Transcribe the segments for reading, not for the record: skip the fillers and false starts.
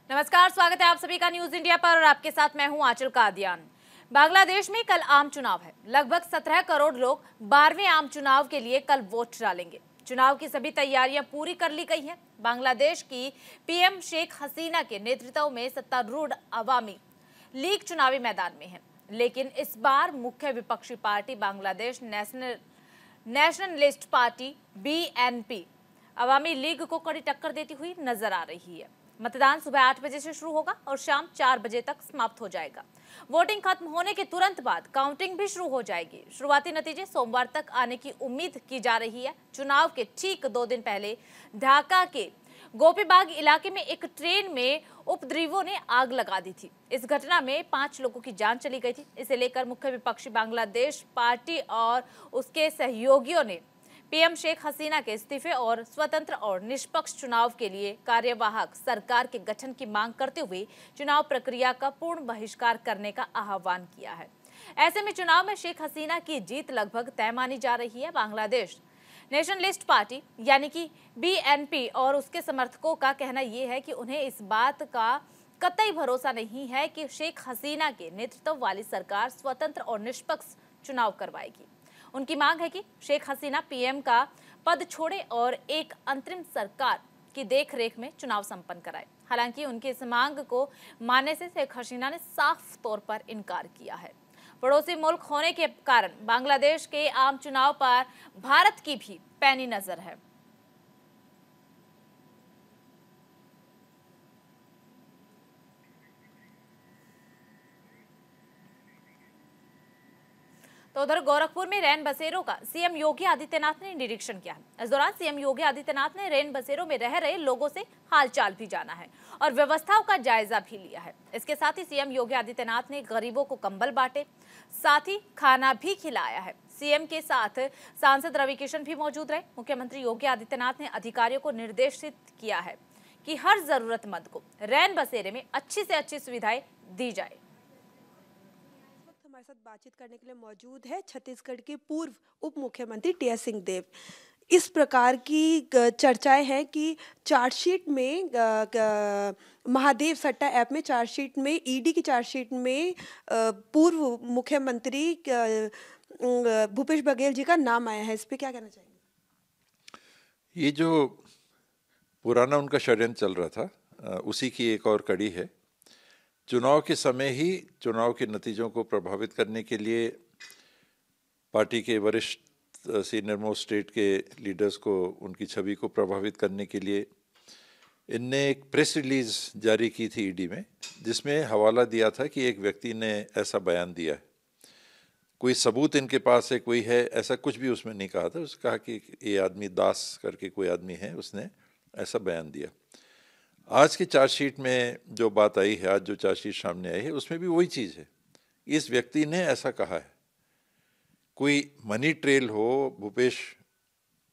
नमस्कार, स्वागत है आप सभी का न्यूज इंडिया पर और आपके साथ मैं हूं आंचल कादियान। बांग्लादेश में कल आम चुनाव है। लगभग 17 करोड़ लोग 12वें आम चुनाव के लिए कल वोट डालेंगे। चुनाव की सभी तैयारियां पूरी कर ली गई हैं। बांग्लादेश की पीएम शेख हसीना के नेतृत्व में सत्तारूढ़ अवामी लीग चुनावी मैदान में है, लेकिन इस बार मुख्य विपक्षी party Bangladesh nationalist party BNP Awami League को कड़ी टक्कर देती हुई नजर आ रही है। मतदान सुबह 8 बजे से शुरू होगा और शाम 4 बजे तक समाप्त हो जाएगा। वोटिंग खत्म होने के तुरंत बाद काउंटिंग भी शुरू हो जाएगी। शुरुआती नतीजे सोमवार तक आने की उम्मीद की जा रही है। चुनाव के ठीक 2 दिन पहले ढाका के गोपीबाग इलाके में एक ट्रेन में उपद्रवियों ने आग लगा दी थी। इस घटना में 5 लोगों की जान चली गई थी। इसे लेकर मुख्य विपक्षी बांग्लादेश पार्टी और उसके सहयोगियों ने पीएम शेख हसीना के इस्तीफे और स्वतंत्र और निष्पक्ष चुनाव के लिए कार्यवाहक सरकार के गठन की मांग करते हुए चुनाव प्रक्रिया का पूर्ण बहिष्कार करने का आह्वान किया है। ऐसे में चुनाव में शेख हसीना की जीत लगभग तय मानी जा रही है। बांग्लादेश नेशनलिस्ट पार्टी यानी कि बीएनपी और उसके समर्थकों का कहना यह है कि उन्हें इस बात का कतई भरोसा नहीं है कि शेख हसीना के नेतृत्व वाली सरकार स्वतंत्र और निष्पक्ष चुनाव करवाएगी। उनकी मांग है कि शेख हसीना पीएम का पद छोड़े और एक अंतरिम सरकार की देखरेख में चुनाव संपन्न कराए। हालांकि उनकी इस मांग को मानने से शेख हसीना ने साफ तौर पर इनकार किया है। पड़ोसी मुल्क होने के कारण बांग्लादेश के आम चुनाव पर भारत की भी पैनी नजर है। तो उधर गोरखपुर में रैन बसेरों का सीएम योगी आदित्यनाथ ने निरीक्षण किया है। इस दौरान सीएम योगी आदित्यनाथ ने रैन बसेरों में रह रहे लोगों से हालचाल भी जाना है और व्यवस्थाओं का जायजा भी लिया है। इसके साथ ही सीएम योगी आदित्यनाथ ने गरीबों को कंबल बांटे, साथ ही खाना भी खिलाया है। सीएम के साथ सांसद रवि किशन भी मौजूद रहे। मुख्यमंत्री योगी आदित्यनाथ ने अधिकारियों को निर्देशित किया है कि हर जरूरतमंद को रैन बसेरे में अच्छी से अच्छी सुविधाएं दी जाए। हमारे साथ बातचीत करने के लिए मौजूद है छत्तीसगढ़ के पूर्व उप मुख्यमंत्री टी.एस. सिंहदेव। इस प्रकार की चर्चाएं हैं कि चार्जशीट में महादेव सट्टा ऐप में चार्जशीट में ईडी की चार्जशीट में पूर्व मुख्यमंत्री भूपेश बघेल जी का नाम आया है। इस पे क्या कहना चाहेंगे? ये जो पुराना उनका षड्यंत्र चल रहा था उसी की एक और कड़ी है। चुनाव के समय ही चुनाव के नतीजों को प्रभावित करने के लिए पार्टी के वरिष्ठ सीनियर मोस्ट स्टेट के लीडर्स को, उनकी छवि को प्रभावित करने के लिए इनने एक प्रेस रिलीज जारी की थी ईडी में, जिसमें हवाला दिया था कि एक व्यक्ति ने ऐसा बयान दिया है। कोई सबूत इनके पास है, कोई है, ऐसा कुछ भी उसमें नहीं कहा था। उसने कहा कि ये आदमी दास करके कोई आदमी है, उसने ऐसा बयान दिया। आज की चार्जशीट में जो बात आई है, आज जो चार्जशीट सामने आई है, उसमें भी वही चीज़ है। इस व्यक्ति ने ऐसा कहा है। कोई मनी ट्रेल हो, भूपेश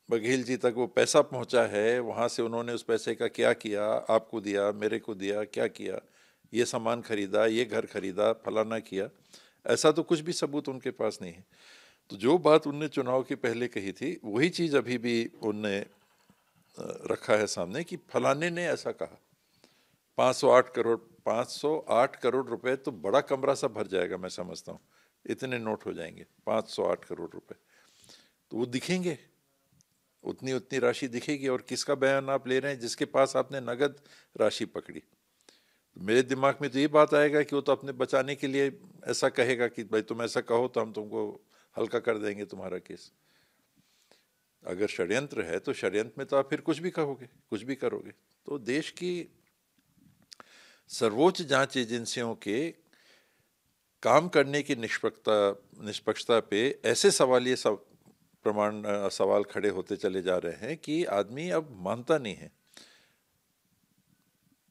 बघेल जी तक वो पैसा पहुंचा है, वहाँ से उन्होंने उस पैसे का क्या किया, आपको दिया, मेरे को दिया, क्या किया, ये सामान खरीदा, ये घर खरीदा, फलाना किया, ऐसा तो कुछ भी सबूत उनके पास नहीं है। तो जो बात उनने चुनाव के पहले कही थी, वही चीज़ अभी भी उनने रखा है सामने कि फलाने ने ऐसा कहा। 508 करोड़ रुपए तो बड़ा कमरा सा भर जाएगा, मैं समझता हूँ। इतने नोट हो जाएंगे, 508 करोड़ रुपए तो वो दिखेंगे, उतनी उतनी राशि दिखेगी। और किसका बयान आप ले रहे हैं? जिसके पास आपने नगद राशि पकड़ी। तो मेरे दिमाग में तो ये बात आएगा कि वो तो अपने बचाने के लिए ऐसा कहेगा कि भाई तुम ऐसा कहो तो हम तुमको हल्का कर देंगे तुम्हारा केस। अगर षड्यंत्र है तो षड्यंत्र में तो आप फिर कुछ भी कहोगे, कुछ भी करोगे। तो देश की सर्वोच्च जांच एजेंसियों के काम करने की निष्पक्षता पे ऐसे सवालिए सवाल खड़े होते चले जा रहे हैं कि आदमी अब मानता नहीं है।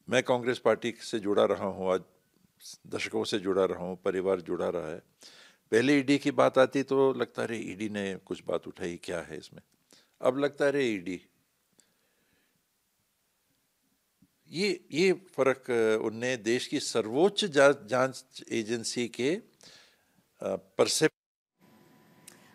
मैं कांग्रेस पार्टी से जुड़ा रहा हूँ, आज दशकों से जुड़ा रहा हूँ, परिवार जुड़ा रहा है। पहले ईडी की बात आती तो लगता रहे ईडी ने कुछ बात उठाई, क्या है इसमें। अब लगता रहे ईडी, ये फर्क उनने देश की सर्वोच्च जांच एजेंसी के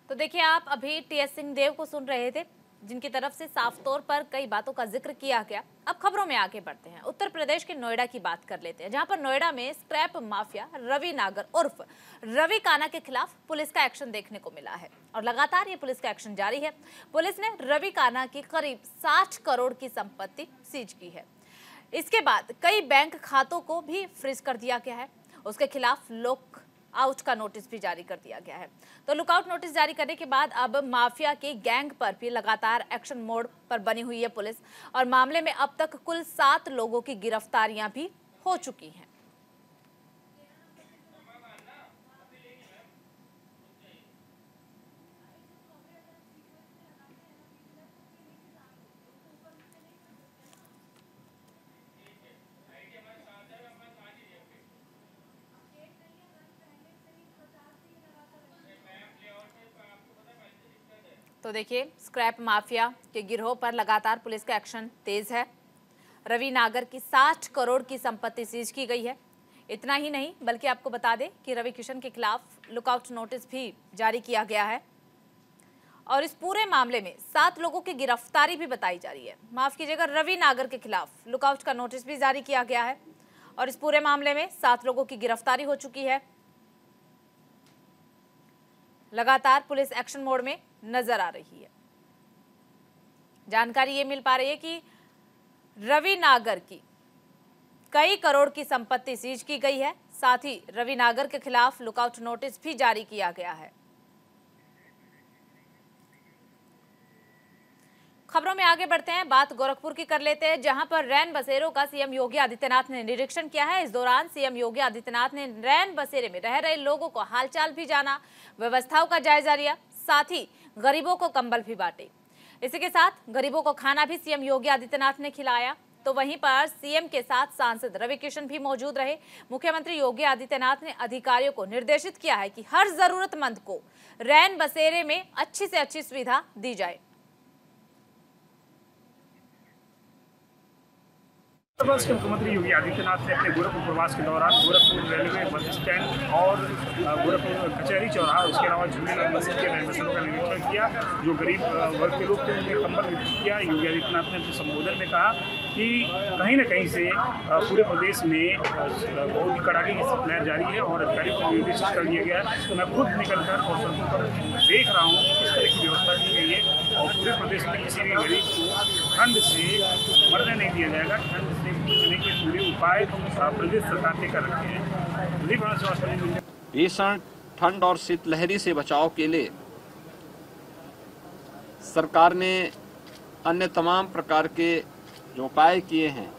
तो देखिए, आप अभी टी.एस. सिंहदेव को सुन रहे थे। जिनकी तरफ से साफ तौर पर कई बातों का जिक्र किया गया। अब खबरों में आगे बढ़ते हैं। उत्तर प्रदेश के नोएडा की बात कर लेते हैं, जहां पर नोएडा में स्क्रैप माफिया रवि नागर उर्फ रवि काना के खिलाफ पुलिस का एक्शन देखने को मिला है और लगातार ये पुलिस का एक्शन जारी है। पुलिस ने रवि काना की करीब 60 करोड़ की संपत्ति सीज की है। इसके बाद कई बैंक खातों को भी फ्रीज कर दिया गया है। उसके खिलाफ लुक आउट का नोटिस भी जारी कर दिया गया है। तो लुकआउट नोटिस जारी करने के बाद अब माफिया के गैंग पर भी लगातार एक्शन मोड पर बनी हुई है पुलिस और मामले में अब तक कुल 7 लोगों की गिरफ्तारियां भी हो चुकी हैं। तो देखिए, स्क्रैप माफिया के गिरोह पर लगातार पुलिस का एक्शन तेज है। रवि नागर की 60 करोड़ की संपत्ति सीज की गई है। इतना ही नहीं, बल्कि आपको बता दें कि रवि किशन के खिलाफ लुकआउट नोटिस भी जारी किया गया है और इस पूरे मामले में 7 लोगों की गिरफ्तारी भी बताई जा रही है। माफ कीजिएगा, रवि नागर के खिलाफ लुकआउट का नोटिस भी जारी किया गया है और इस पूरे मामले में 7 लोगों की गिरफ्तारी हो चुकी है। लगातार पुलिस एक्शन मोड में नजर आ रही है। जानकारी ये मिल पा रही है कि रवि नागर की कई करोड़ की संपत्ति सीज की गई है। साथ ही रवि नागर के खिलाफ लुकआउट नोटिस भी जारी किया गया है। खबरों में आगे बढ़ते हैं, बात गोरखपुर की कर लेते हैं, जहां पर रैन बसेरों का सीएम योगी आदित्यनाथ ने निरीक्षण किया है। इस दौरान सीएम योगी आदित्यनाथ ने रैन बसेरे में रह रहे लोगों को हालचाल भी जाना, व्यवस्थाओं का जायजा लिया, साथ ही गरीबों को कंबल भी बांटे। इसी के साथ गरीबों को खाना भी सीएम योगी आदित्यनाथ ने खिलाया। तो वहीं पर सीएम के साथ सांसद रवि किशन भी मौजूद रहे। मुख्यमंत्री योगी आदित्यनाथ ने अधिकारियों को निर्देशित किया है कि हर जरूरतमंद को रैन बसेरे में अच्छी से अच्छी सुविधा दी जाए। प्रदेश के मुख्यमंत्री योगी आदित्यनाथ ने अपने गोरखपुर प्रवास के दौरान गोरखपुर रेलवे बस स्टैंड और गोरखपुर कचहरी चौराहा, उसके अलावा झूलेलाल मंदिर के रैन बसेरों का निरीक्षण किया। जो गरीब वर्ग के लोग थे उन्हें कंबल वितरित किया। योगी आदित्यनाथ ने अपने संबोधन में कहा कि कहीं न कहीं से पूरे प्रदेश में बहुत ही कड़ाके की शीतलहर जारी है और अधिकारियों को निर्देशित कर दिया गया है। तो मैं खुद निकलकर और सड़कों पर देख रहा हूँ कि किस तरह की व्यवस्था की गई है और पूरे प्रदेश में किसी भी गरीब को ठंड से मरने नहीं दिया जाएगा। ठंड से बचने के पूरे उपाय प्रदेश सरकार ने कर रखे हैं। भीषण ठंड और शीतलहरी से बचाव के लिए सरकार ने अन्य तमाम प्रकार के जो उपाय किए हैं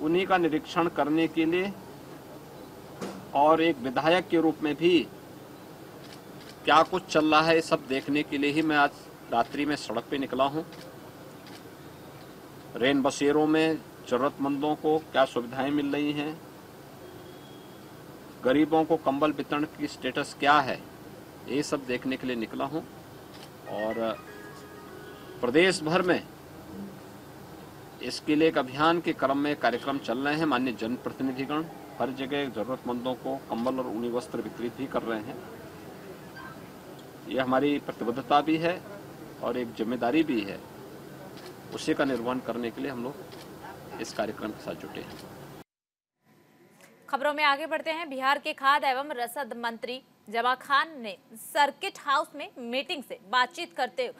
उन्हीं का निरीक्षण करने के लिए और एक विधायक के रूप में भी क्या कुछ चल रहा है सब देखने के लिए ही मैं आज रात्रि में सड़क पे निकला हूं। रेन बसेरों में जरूरतमंदों को क्या सुविधाएं मिल रही हैं, गरीबों को कंबल वितरण की स्टेटस क्या है, ये सब देखने के लिए निकला हूं। और प्रदेश भर में इसके लिए एक अभियान के क्रम में कार्यक्रम चल रहे हैं। माननीय जनप्रतिनिधिगण हर जगह जरूरतमंदों को कंबल और ऊनी वस्त्र वितरित भी कर रहे हैं। यह हमारी प्रतिबद्धता भी है और एक जिम्मेदारी भी है। उसी का निर्वहन करने के लिए हम लोग इस कार्यक्रम के साथ जुटे हैं। खबरों में आगे बढ़ते हैं। बिहार के खाद्य एवं रसद मंत्री जमा खान ने सर्किट हाउस में मीटिंग से बातचीत करते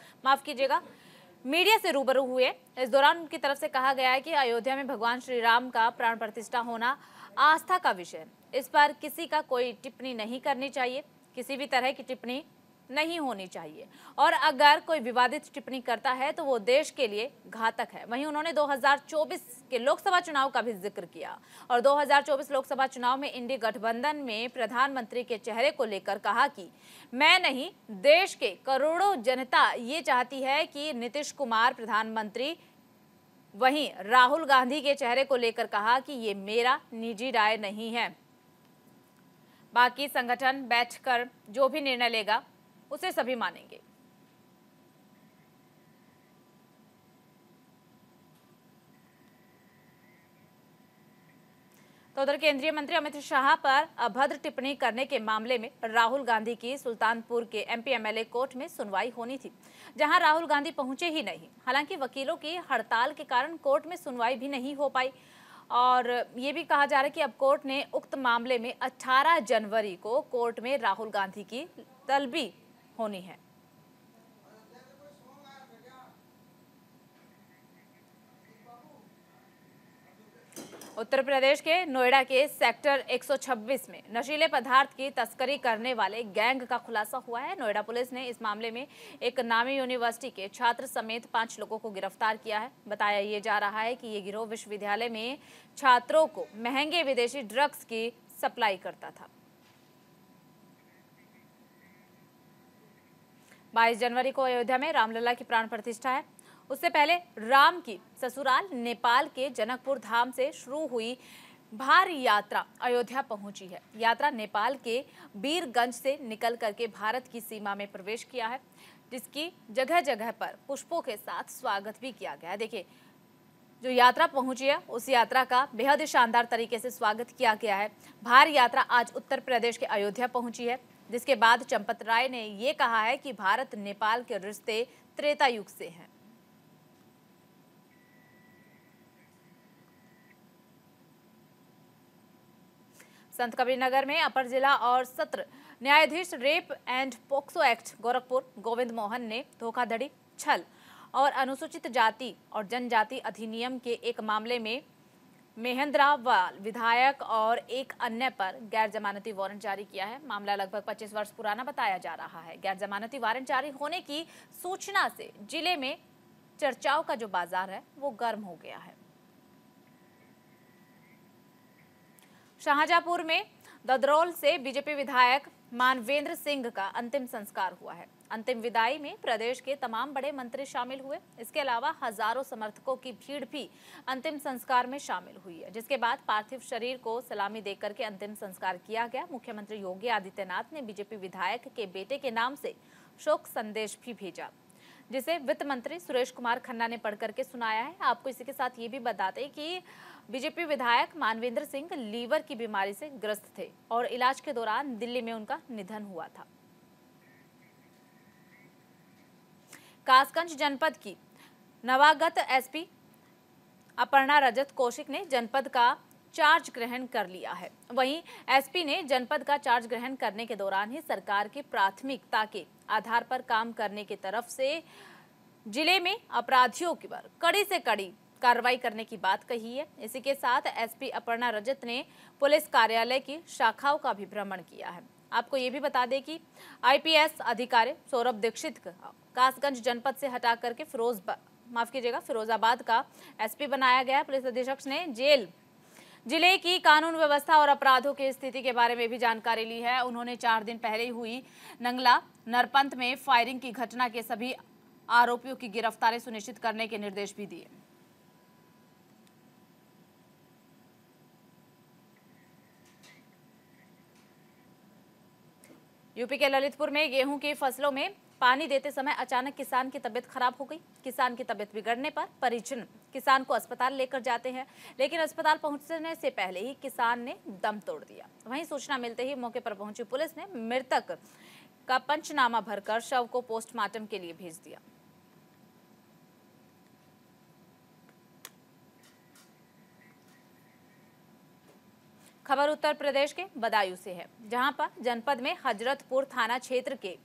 मीडिया से रूबरू हुए। इस दौरान उनकी तरफ से कहा गया है कि अयोध्या में भगवान श्री राम का प्राण प्रतिष्ठा होना आस्था का विषय है। इस पर किसी का कोई टिप्पणी नहीं करनी चाहिए, किसी भी तरह की टिप्पणी नहीं होनी चाहिए और अगर कोई विवादित टिप्पणी करता है तो वो देश के लिए घातक है। वहीं उन्होंने 2024 के लोकसभा चुनाव का भी जिक्र किया और 2024 लोकसभा चुनाव में इंडी गठबंधन में प्रधानमंत्री के चेहरे को लेकर कहा कि मैं नहीं, देश के करोड़ों जनता ये चाहती है कि नीतीश कुमार प्रधानमंत्री। वहीं राहुल गांधी के चेहरे को लेकर कहा कि ये मेरा निजी राय नहीं है, बाकी संगठन बैठकर जो भी निर्णय लेगा उसे सभी मानेंगे। तो उधर केंद्रीय मंत्री अमित शाह पर अभद्र टिप्पणी करने के मामले में राहुल गांधी की सुल्तानपुर के एमपी एमएलए कोर्ट में सुनवाई होनी थी, जहां राहुल गांधी पहुंचे ही नहीं। हालांकि वकीलों की हड़ताल के कारण कोर्ट में सुनवाई भी नहीं हो पाई और ये भी कहा जा रहा है कि अब कोर्ट ने उक्त मामले में 18 जनवरी को कोर्ट में राहुल गांधी की तलबी होनी है। उत्तर प्रदेश के नोएडा के सेक्टर 126 में नशीले पदार्थ की तस्करी करने वाले गैंग का खुलासा हुआ है। नोएडा पुलिस ने इस मामले में एक नामी यूनिवर्सिटी के छात्र समेत 5 लोगों को गिरफ्तार किया है। बताया ये जा रहा है कि ये गिरोह विश्वविद्यालय में छात्रों को महंगे विदेशी ड्रग्स की सप्लाई करता था। 22 जनवरी को अयोध्या में रामलला की प्राण प्रतिष्ठा है। उससे पहले राम की ससुराल नेपाल के जनकपुर धाम से शुरू हुई भारी यात्रा अयोध्या पहुंची है। यात्रा नेपाल के बीरगंज से निकल करके भारत की सीमा में प्रवेश किया है, जिसकी जगह जगह पर पुष्पों के साथ स्वागत भी किया गया है। देखिए, जो यात्रा पहुंची है उस यात्रा का बेहद शानदार तरीके से स्वागत किया गया है। भारी यात्रा आज उत्तर प्रदेश के अयोध्या पहुंची है, जिसके बाद चंपत राय ने ये कहा है कि भारत नेपाल के रिश्ते त्रेता युग से हैं। संत कबीरनगर में अपर जिला और सत्र न्यायाधीश rape and POCSO act Gorakhpur Govind Mohan ने धोखाधड़ी, छल और अनुसूचित जाति और जनजाति अधिनियम के एक मामले में महेंद्रावाल विधायक और एक अन्य पर गैर जमानती वारंट जारी किया है। मामला लगभग 25 वर्ष पुराना बताया जा रहा है। गैर जमानती वारंट जारी होने की सूचना से जिले में चर्चाओं का जो बाजार है वो गर्म हो गया है। शाहजहांपुर में ददरौल से बीजेपी विधायक मानवेंद्र सिंह का अंतिम संस्कार हुआ है। अंतिम विदाई में प्रदेश के तमाम बड़े मंत्री शामिल हुए। इसके अलावा हजारों समर्थकों की भीड़ भी अंतिम संस्कार में शामिल हुई है, जिसके बाद पार्थिव शरीर को सलामी देकर के अंतिम संस्कार किया गया। मुख्यमंत्री योगी आदित्यनाथ ने बीजेपी विधायक के बेटे के नाम से शोक संदेश भी भेजा, जिसे वित्त मंत्री सुरेश कुमार खन्ना ने पढ़ करके सुनाया है। आपको इसी के साथ ये भी बता दें कि बीजेपी विधायक मानवेंद्र सिंह लीवर की बीमारी से ग्रस्त थे और इलाज के दौरान दिल्ली में उनका निधन हुआ था। कासगंज जनपद की नवागत एसपी अपर्णा रजत कौशिक ने जनपद का चार्ज ग्रहण कर लिया है। वहीं एसपी ने जनपद का चार्ज ग्रहण करने के दौरान ही सरकार की प्राथमिकता के आधार पर काम करने की तरफ से जिले में अपराधियों की पर कड़ी से कड़ी कार्रवाई करने की बात कही है। इसी के साथ एसपी अपर्णा रजत ने पुलिस कार्यालय की शाखाओं का भी भ्रमण किया है। आपको ये भी बता दें कि आईपीएस अधिकारी सौरभ दीक्षित कासगंज जनपद से हटा करके फिरोजाबाद का एसपी बनाया गया। पुलिस अधीक्षक ने जिले की कानून व्यवस्था और अपराधों की स्थिति के बारे में भी जानकारी ली है। उन्होंने 4 दिन पहले हुई नंगला नरपंत में फायरिंग की घटना के सभी आरोपियों की गिरफ्तारी सुनिश्चित करने के निर्देश भी दिए। यूपी के ललितपुर में गेहूं की फसलों में पानी देते समय अचानक किसान की तबीयत खराब हो गई। किसान की तबीयत बिगड़ने पर परिजन किसान को अस्पताल लेकर जाते हैं, लेकिन अस्पताल पहुंचने से पहले ही किसान ने दम तोड़ दिया। वहीं सूचना मिलते ही मौके पर पहुंची पुलिस ने मृतक का पंचनामा भरकर शव को पोस्टमार्टम के लिए भेज दिया। खबर उत्तर प्रदेश के बदायूं से है, जहां पर जनपद में हजरतपुर थाना क्षेत्र के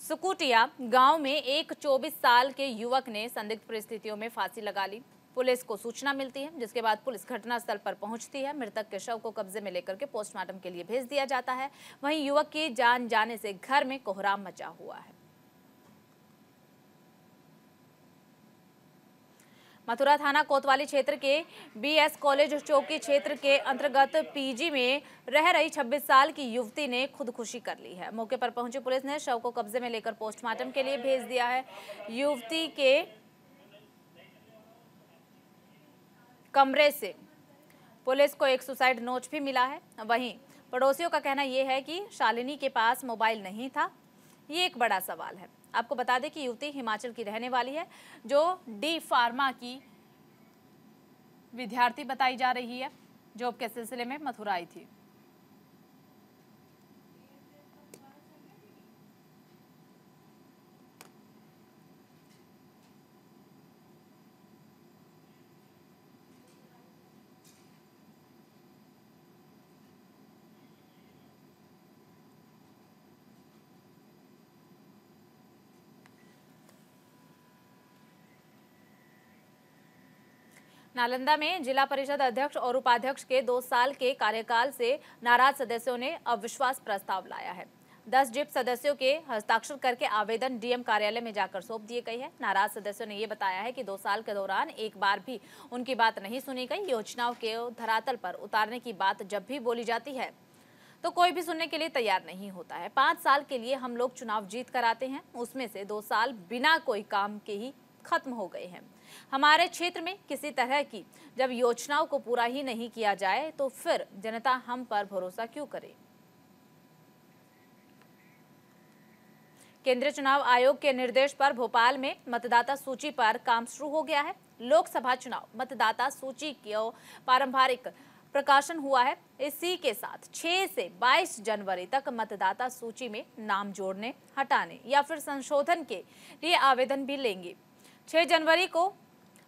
सुकुटिया गांव में एक 24 साल के युवक ने संदिग्ध परिस्थितियों में फांसी लगा ली। पुलिस को सूचना मिलती है, जिसके बाद पुलिस घटनास्थल पर पहुंचती है। मृतक के शव को कब्जे में लेकर के पोस्टमार्टम के लिए भेज दिया जाता है। वहीं युवक की जान जाने से घर में कोहराम मचा हुआ है। मथुरा थाना कोतवाली क्षेत्र के बीएस कॉलेज चौकी क्षेत्र के अंतर्गत पीजी में रह रही 26 साल की युवती ने खुदकुशी कर ली है। मौके पर पहुंची पुलिस ने शव को कब्जे में लेकर पोस्टमार्टम के लिए भेज दिया है। युवती के कमरे से पुलिस को एक सुसाइड नोट भी मिला है। वहीं पड़ोसियों का कहना यह है कि शालिनी के पास मोबाइल नहीं था। ये एक बड़ा सवाल है। आपको बता दें कि युवती हिमाचल की रहने वाली है, जो डी फार्मा की विद्यार्थी बताई जा रही है, जॉब के सिलसिले में मथुरा आई थी। नालंदा में जिला परिषद अध्यक्ष और उपाध्यक्ष के 2 साल के कार्यकाल से नाराज सदस्यों ने अविश्वास प्रस्ताव लाया है। 10 जिप सदस्यों के हस्ताक्षर करके आवेदन डीएम कार्यालय में जाकर सौंप दिए गए हैं। नाराज सदस्यों ने ये बताया है कि 2 साल के दौरान एक बार भी उनकी बात नहीं सुनी गई। योजनाओं के धरातल पर उतारने की बात जब भी बोली जाती है तो कोई भी सुनने के लिए तैयार नहीं होता है। 5 साल के लिए हम लोग चुनाव जीत कर आते हैं, उसमें से 2 साल बिना कोई काम के ही खत्म हो गए हैं। हमारे क्षेत्र में किसी तरह की जब योजनाओं को पूरा ही नहीं किया जाए तो फिर जनता हम पर भरोसा क्यों करे। केंद्रीय चुनाव आयोग के निर्देश पर भोपाल में मतदाता सूची पर काम शुरू हो गया है। लोकसभा चुनाव मतदाता सूची का पारंपरिक प्रकाशन हुआ है। इसी के साथ 6 से 22 जनवरी तक मतदाता सूची में नाम जोड़ने, हटाने या फिर संशोधन के लिए आवेदन भी लेंगे। 6 जनवरी को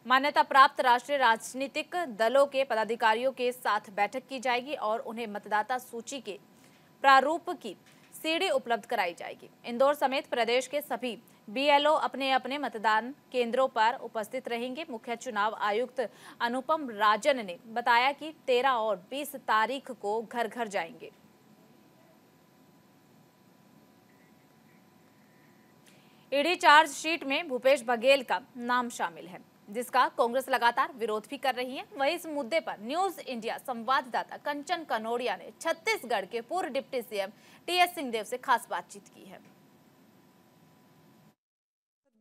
मान्यता प्राप्त राष्ट्रीय राजनीतिक दलों के पदाधिकारियों के साथ बैठक की जाएगी और उन्हें मतदाता सूची के प्रारूप की सीडी उपलब्ध कराई जाएगी। इंदौर समेत प्रदेश के सभी बीएलओ अपने अपने मतदान केंद्रों पर उपस्थित रहेंगे। मुख्य चुनाव आयुक्त अनुपम राजन ने बताया कि 13 और 20 तारीख को घर घर जाएंगे। ईडी चार्जशीट में भूपेश बघेल का नाम शामिल है, जिसका कांग्रेस लगातार विरोध भी कर रही है। वहीं इस मुद्दे पर न्यूज इंडिया संवाददाता कंचन कनोडिया ने छत्तीसगढ़ के पूर्व डिप्टी सीएम टीएस सिंहदेव से खास बातचीत की है।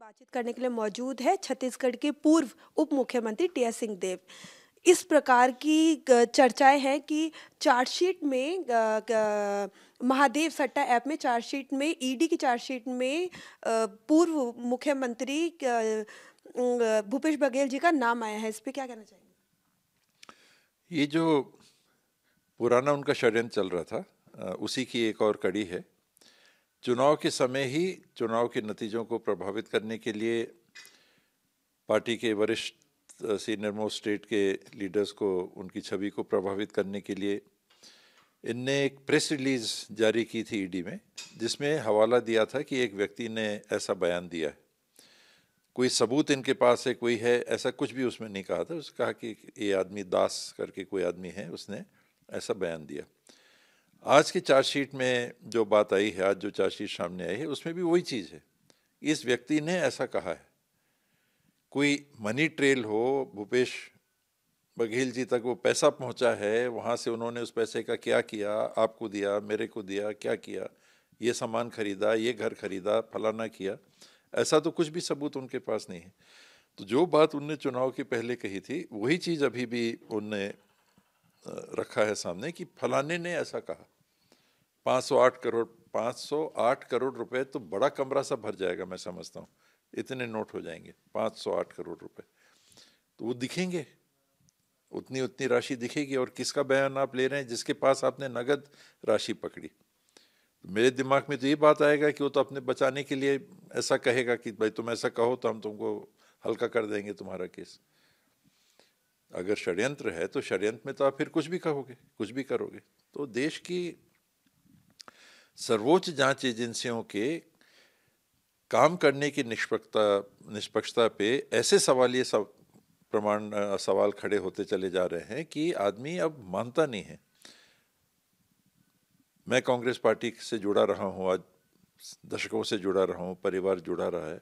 बातचीत करने के लिए मौजूद है छत्तीसगढ़ के पूर्व उप मुख्यमंत्री टीएस सिंहदेव। इस प्रकार की चर्चाएं हैं कि चार्जशीट में महादेव सट्टा ऐप में चार्जशीट में ईडी की चार्जशीट में पूर्व मुख्यमंत्री भूपेश बघेल जी का नाम आया है। इस पे क्या कहना चाहेंगे? ये जो पुराना उनका षड्यंत्र चल रहा था उसी की एक और कड़ी है। चुनाव के समय ही चुनाव के नतीजों को प्रभावित करने के लिए पार्टी के वरिष्ठ सीनियर मोस्ट स्टेट के लीडर्स को, उनकी छवि को प्रभावित करने के लिए इनने एक प्रेस रिलीज जारी की थी ईडी में, जिसमें हवाला दिया था कि एक व्यक्ति ने ऐसा बयान दिया है। कोई सबूत इनके पास है, कोई है, ऐसा कुछ भी उसमें नहीं कहा था। उसने कहा कि ये आदमी दास करके कोई आदमी है, उसने ऐसा बयान दिया। आज की चार्जशीट में जो बात आई है, आज जो चार्जशीट सामने आई है, उसमें भी वही चीज़ है। इस व्यक्ति ने ऐसा कहा है। कोई मनी ट्रेल हो, भूपेश बघेल जी तक वो पैसा पहुंचा है, वहाँ से उन्होंने उस पैसे का क्या किया, आपको दिया, मेरे को दिया, क्या किया, ये सामान खरीदा, ये घर खरीदा, फलाना किया, ऐसा तो कुछ भी सबूत उनके पास नहीं है। तो जो बात उनने चुनाव के पहले कही थी, वही चीज़ अभी भी उनने रखा है सामने कि फलाने ने ऐसा कहा। 508 करोड़ रुपए तो बड़ा कमरा सा भर जाएगा, मैं समझता हूँ। इतने नोट हो जाएंगे, 508 करोड़ रुपए, तो वो दिखेंगे, उतनी उतनी राशि दिखेगी। और किसका बयान आप ले रहे हैं? जिसके पास आपने नगद राशि पकड़ी। तो मेरे दिमाग में तो ये बात आएगा कि वो तो अपने बचाने के लिए ऐसा कहेगा कि भाई तुम ऐसा कहो तो हम तुमको हल्का कर देंगे तुम्हारा केस। अगर षड्यंत्र है तो षड्यंत्र में तो आप फिर कुछ भी कहोगे, कुछ भी करोगे। तो देश की सर्वोच्च जांच एजेंसियों के काम करने की निष्पक्षता पे ऐसे सवालिए सवाल खड़े होते चले जा रहे हैं कि आदमी अब मानता नहीं है। मैं कांग्रेस पार्टी से जुड़ा रहा हूँ, आज दशकों से जुड़ा रहा हूँ, परिवार जुड़ा रहा है।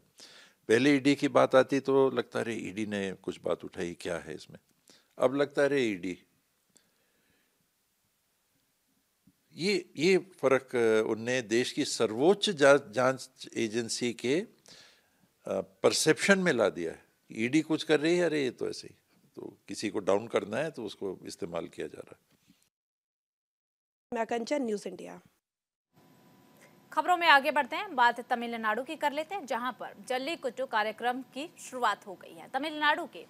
पहले ईडी की बात आती तो लगता रहे ईडी ने कुछ बात उठाई, क्या है इसमें। अब लगता रहे ईडी, ये फर्क उनने देश की सर्वोच्च जांच एजेंसी के परसेप्शन में ला दिया है। ईडी कुछ कर रही है, अरे ये तो ऐसे ही, तो किसी को डाउन करना है तो उसको इस्तेमाल किया जा रहा है। मैं कंचन, न्यूज़ इंडिया। खबरों में आगे बढ़ते हैं, बात तमिलनाडु की कर लेते हैं, जहां पर जल्लीकट्टू कार्यक्रम की शुरुआत हो गई है। तमिलनाडु के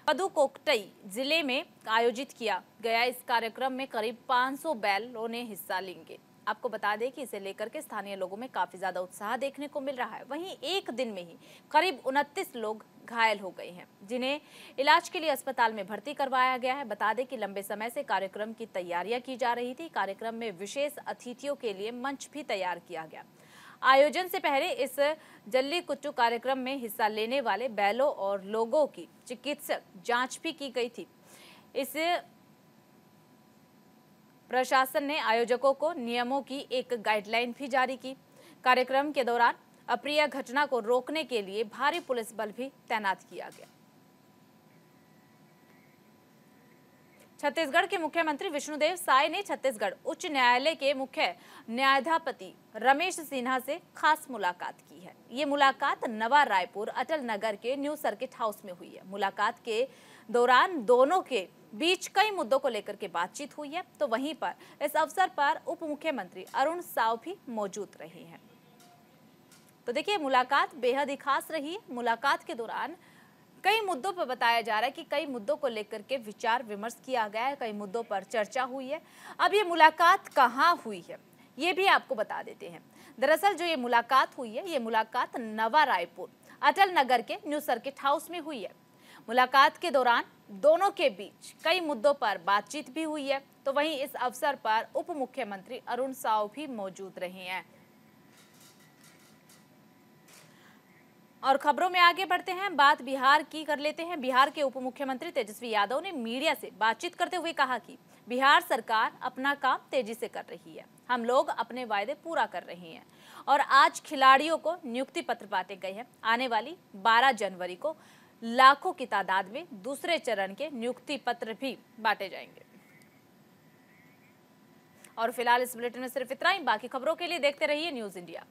पदुकोट्टई जिले में आयोजित किया गया इस कार्यक्रम में करीब 500 बैलों ने हिस्सा लेंगे। आपको बता दें कि इसे लेकर के स्थानीय लोगों में काफी ज्यादा उत्साह देखने को मिल रहा है। वहीं एक दिन में ही करीब 29 लोग घायल हो गए हैं, जिन्हें इलाज के लिए अस्पताल में भर्ती करवाया गया है। बता दें कि लंबे समय से कार्यक्रम की तैयारियां की जा रही थी। कार्यक्रम में विशेष अतिथियों के लिए मंच भी तैयार किया गया। आयोजन से पहले इस जल्लीकट्टू कार्यक्रम में हिस्सा लेने वाले बैलों और लोगों की चिकित्सक जांच भी की गई थी। इस प्रशासन ने आयोजकों को नियमों की एक गाइडलाइन भी जारी की। कार्यक्रम के दौरान अप्रिय घटना को रोकने के लिए भारी पुलिस बल भी तैनात किया गया। छत्तीसगढ़ के मुख्यमंत्री विष्णुदेव साय ने छत्तीसगढ़ उच्च न्यायालय के मुख्य न्यायाधिपति रमेश सिन्हा से खास मुलाकात की है। ये मुलाकात नवा रायपुर अटल नगर के न्यू सर्किट हाउस में हुई है। मुलाकात के दौरान दोनों के बीच कई मुद्दों को लेकर के बातचीत हुई है। तो वहीं पर इस अवसर पर उप मुख्यमंत्री अरुण साव भी मौजूद रहे हैं। तो देखिए, मुलाकात बेहद ही खास रही। मुलाकात के दौरान कई मुद्दों पर बताया जा रहा है कि कई मुद्दों को लेकर के विचार विमर्श किया गया है, कई मुद्दों पर चर्चा हुई है। अब ये मुलाकात कहाँ हुई है, ये भी आपको बता देते हैं। दरअसल जो ये मुलाकात हुई है, ये मुलाकात नवा रायपुर अटल नगर के न्यू सर्किट हाउस में हुई है। मुलाकात के दौरान दोनों के बीच कई मुद्दों पर बातचीत भी हुई है। तो वहीं इस अवसर पर उप मुख्यमंत्री अरुण साव भी मौजूद रहे हैं। और खबरों में आगे बढ़ते हैं, बात बिहार की कर लेते हैं। बिहार के उप मुख्यमंत्री तेजस्वी यादव ने मीडिया से बातचीत करते हुए कहा कि बिहार सरकार अपना काम तेजी से कर रही है। हम लोग अपने वायदे पूरा कर रहे हैं और आज खिलाड़ियों को नियुक्ति पत्र बांटे गए हैं। आने वाली 12 जनवरी को लाखों की तादाद में दूसरे चरण के नियुक्ति पत्र भी बांटे जाएंगे। और फिलहाल इस बुलेटिन में सिर्फ इतना ही। बाकी खबरों के लिए देखते रहिए न्यूज़ इंडिया।